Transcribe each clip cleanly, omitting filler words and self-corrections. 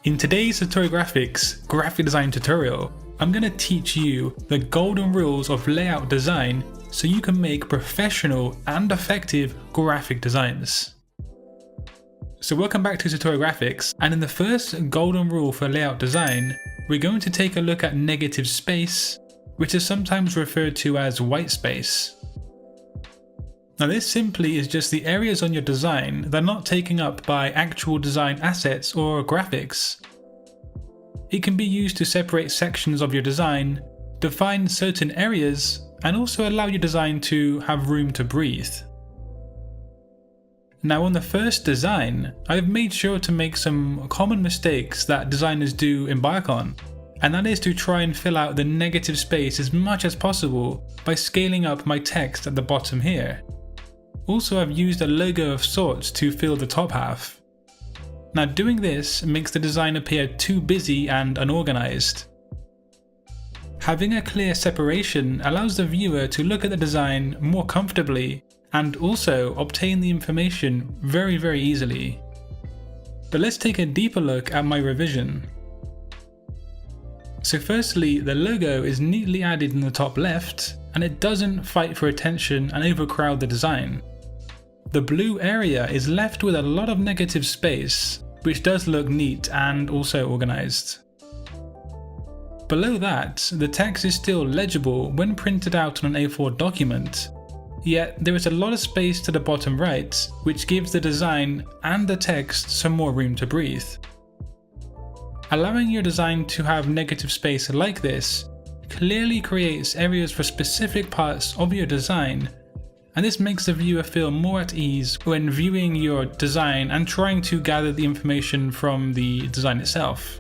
In today's Tutorial Graphics graphic design tutorial, I'm going to teach you the golden rules of layout design so you can make professional and effective graphic designs. So welcome back to Tutorial Graphics, and in the first golden rule for layout design, we're going to take a look at negative space, which is sometimes referred to as white space. Now this simply is just the areas on your design that are not taken up by actual design assets or graphics. It can be used to separate sections of your design, define certain areas, and also allow your design to have room to breathe. Now on the first design, I've made sure to make some common mistakes that designers do embark on, and that is to try and fill out the negative space as much as possible by scaling up my text at the bottom here. Also, I've used a logo of sorts to fill the top half. Now doing this makes the design appear too busy and unorganized. Having a clear separation allows the viewer to look at the design more comfortably and also obtain the information very easily. But let's take a deeper look at my revision. So firstly, the logo is neatly added in the top left, and it doesn't fight for attention and overcrowd the design. The blue area is left with a lot of negative space, which does look neat and also organized. Below that, the text is still legible when printed out on an A4 document, yet there is a lot of space to the bottom right, which gives the design and the text some more room to breathe. Allowing your design to have negative space like this clearly creates areas for specific parts of your design, and this makes the viewer feel more at ease when viewing your design and trying to gather the information from the design itself.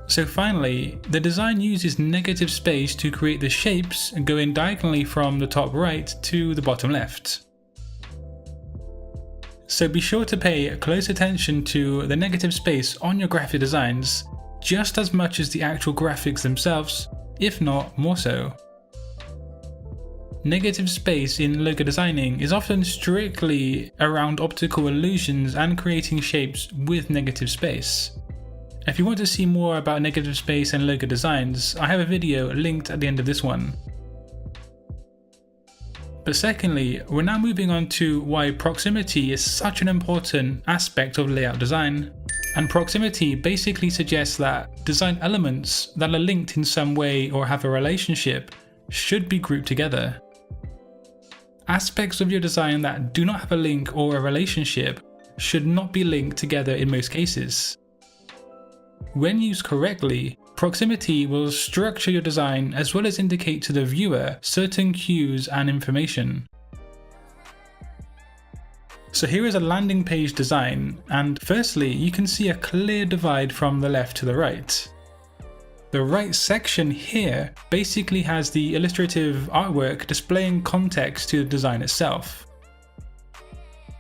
So finally, the design uses negative space to create the shapes going diagonally from the top right to the bottom left. So be sure to pay close attention to the negative space on your graphic designs, just as much as the actual graphics themselves, if not more so. Negative space in logo designing is often strictly around optical illusions and creating shapes with negative space. If you want to see more about negative space and logo designs, I have a video linked at the end of this one. But secondly, we're now moving on to why proximity is such an important aspect of layout design. And proximity basically suggests that design elements that are linked in some way or have a relationship should be grouped together. Aspects of your design that do not have a link or a relationship should not be linked together in most cases. When used correctly, proximity will structure your design as well as indicate to the viewer certain cues and information. So here is a landing page design, and firstly you can see a clear divide from the left to the right. The right section here basically has the illustrative artwork displaying context to the design itself.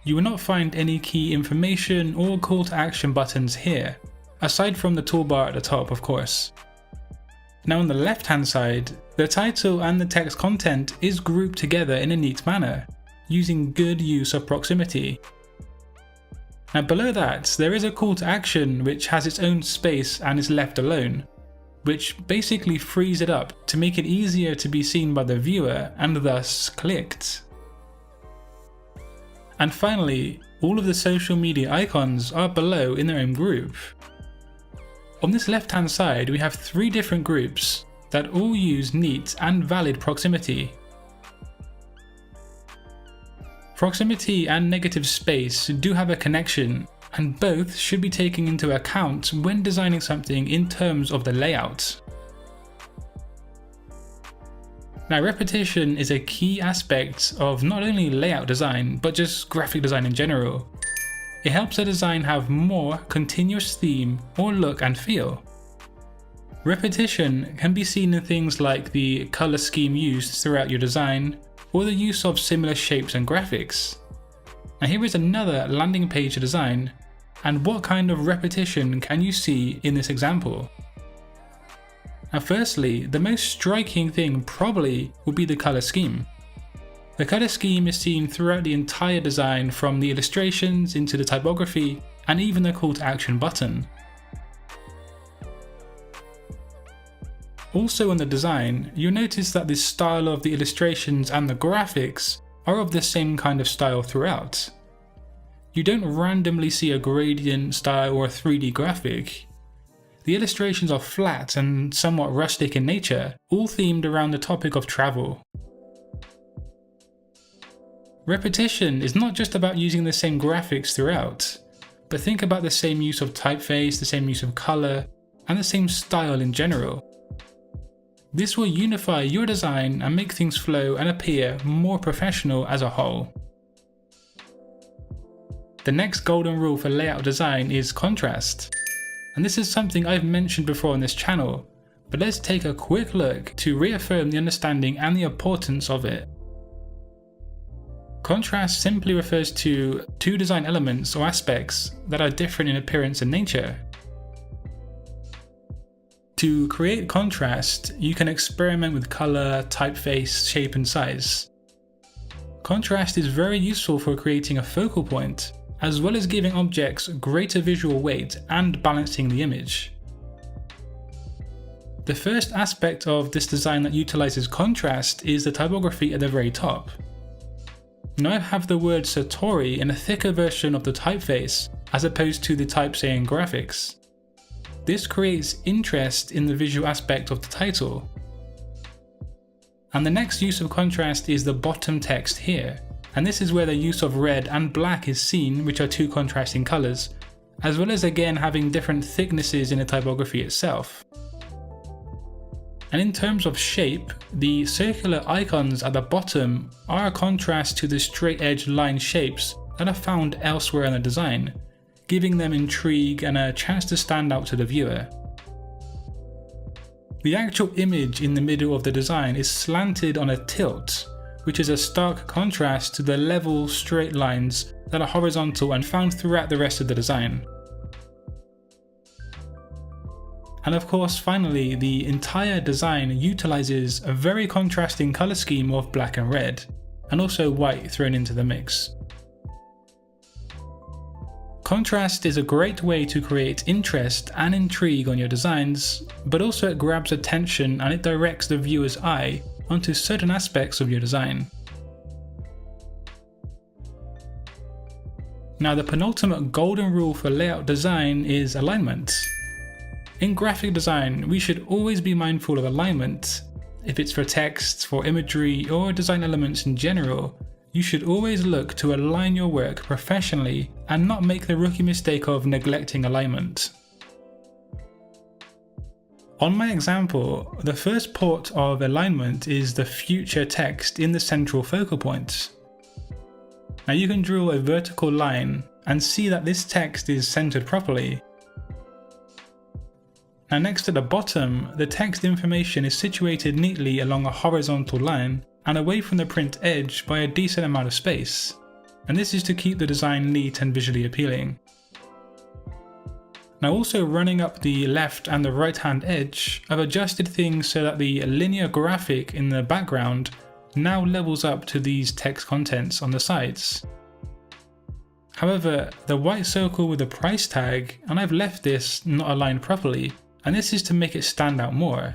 You will not find any key information or call to action buttons here, aside from the toolbar at the top, of course. Now on the left hand side, the title and the text content is grouped together in a neat manner, using good use of proximity. Now below that, there is a call to action which has its own space and is left alone, which basically frees it up to make it easier to be seen by the viewer and thus clicked. And finally, all of the social media icons are below in their own group. On this left hand side, we have 3 different groups that all use neat and valid proximity. Proximity and negative space do have a connection, and both should be taken into account when designing something in terms of the layout. Now repetition is a key aspect of not only layout design, but just graphic design in general. It helps a design have more continuous theme or look and feel. Repetition can be seen in things like the color scheme used throughout your design, or the use of similar shapes and graphics. Now here is another landing page design, and what kind of repetition can you see in this example? Now firstly, the most striking thing probably would be the color scheme. The color scheme is seen throughout the entire design, from the illustrations into the typography and even the call to action button. Also in the design, you'll notice that the style of the illustrations and the graphics are of the same kind of style throughout. You don't randomly see a gradient style or a 3D graphic. The illustrations are flat and somewhat rustic in nature, all themed around the topic of travel. Repetition is not just about using the same graphics throughout, but think about the same use of typeface, the same use of color, and the same style in general. This will unify your design and make things flow and appear more professional as a whole. The next golden rule for layout design is contrast. And this is something I've mentioned before on this channel, but let's take a quick look to reaffirm the understanding and the importance of it. Contrast simply refers to two design elements or aspects that are different in appearance and nature. To create contrast, you can experiment with color, typeface, shape and size. Contrast is very useful for creating a focal point, as well as giving objects greater visual weight and balancing the image. The first aspect of this design that utilizes contrast is the typography at the very top. Now I have the word Satori in a thicker version of the typeface as opposed to the typesetting graphics. This creates interest in the visual aspect of the title. And the next use of contrast is the bottom text here, and this is where the use of red and black is seen, which are two contrasting colours, as well as again having different thicknesses in the typography itself. And in terms of shape, the circular icons at the bottom are a contrast to the straight edge line shapes that are found elsewhere in the design, giving them intrigue and a chance to stand out to the viewer. The actual image in the middle of the design is slanted on a tilt, which is a stark contrast to the level straight lines that are horizontal and found throughout the rest of the design. And of course, finally, the entire design utilizes a very contrasting color scheme of black and red, and also white thrown into the mix. Contrast is a great way to create interest and intrigue on your designs, but also it grabs attention and it directs the viewer's eye onto certain aspects of your design. Now, the penultimate golden rule for layout design is alignment. In graphic design, we should always be mindful of alignment. If it's for text, for imagery, or design elements in general, you should always look to align your work professionally and not make the rookie mistake of neglecting alignment. On my example, the first port of alignment is the future text in the central focal point. Now you can draw a vertical line and see that this text is centered properly. Now next at the bottom, the text information is situated neatly along a horizontal line and away from the print edge by a decent amount of space, and this is to keep the design neat and visually appealing. Now also running up the left and the right hand edge, I've adjusted things so that the linear graphic in the background now levels up to these text contents on the sides. However, the white circle with the price tag, and I've left this not aligned properly, and this is to make it stand out more.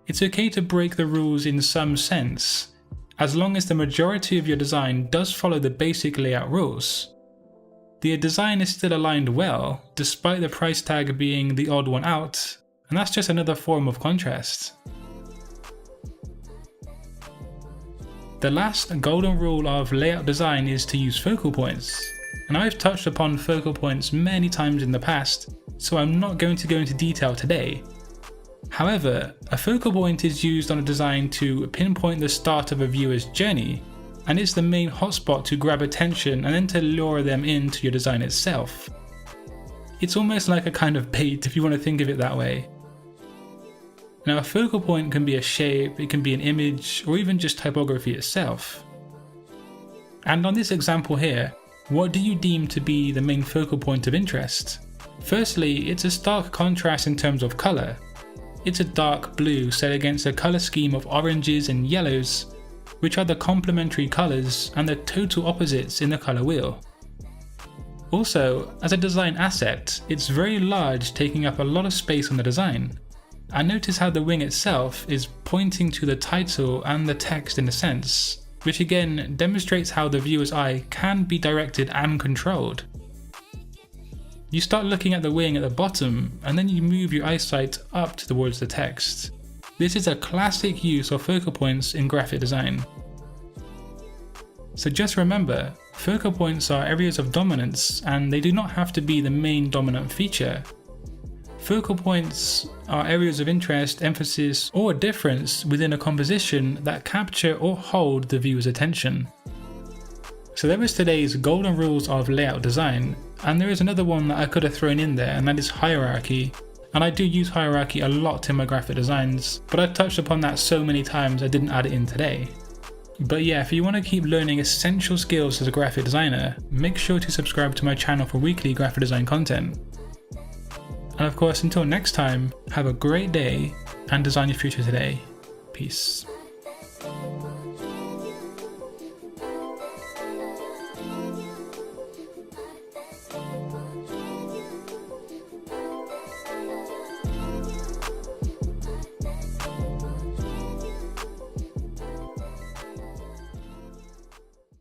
It's okay to break the rules in some sense, as long as the majority of your design does follow the basic layout rules. The design is still aligned well, despite the price tag being the odd one out, and that's just another form of contrast. The last golden rule of layout design is to use focal points, and I've touched upon focal points many times in the past, so I'm not going to go into detail today. However, a focal point is used on a design to pinpoint the start of a viewer's journey, and it's the main hotspot to grab attention and then to lure them into your design itself. It's almost like a kind of bait if you want to think of it that way. Now a focal point can be a shape, it can be an image, or even just typography itself. And on this example here, what do you deem to be the main focal point of interest? Firstly, it's a stark contrast in terms of colour. It's a dark blue set against a colour scheme of oranges and yellows, which are the complementary colours and the total opposites in the colour wheel. Also, as a design asset, it's very large, taking up a lot of space on the design. And notice how the wing itself is pointing to the title and the text in a sense, which again demonstrates how the viewer's eye can be directed and controlled. You start looking at the wing at the bottom, and then you move your eyesight up towards the text. This is a classic use of focal points in graphic design. So just remember, focal points are areas of dominance, and they do not have to be the main dominant feature. Focal points are areas of interest, emphasis, or difference within a composition that capture or hold the viewer's attention. So there was today's golden rules of layout design, and there is another one that I could have thrown in there, and that is hierarchy. And I do use hierarchy a lot in my graphic designs, but I've touched upon that so many times I didn't add it in today. But yeah, if you want to keep learning essential skills as a graphic designer, make sure to subscribe to my channel for weekly graphic design content. And of course, until next time, have a great day and design your future today. Peace.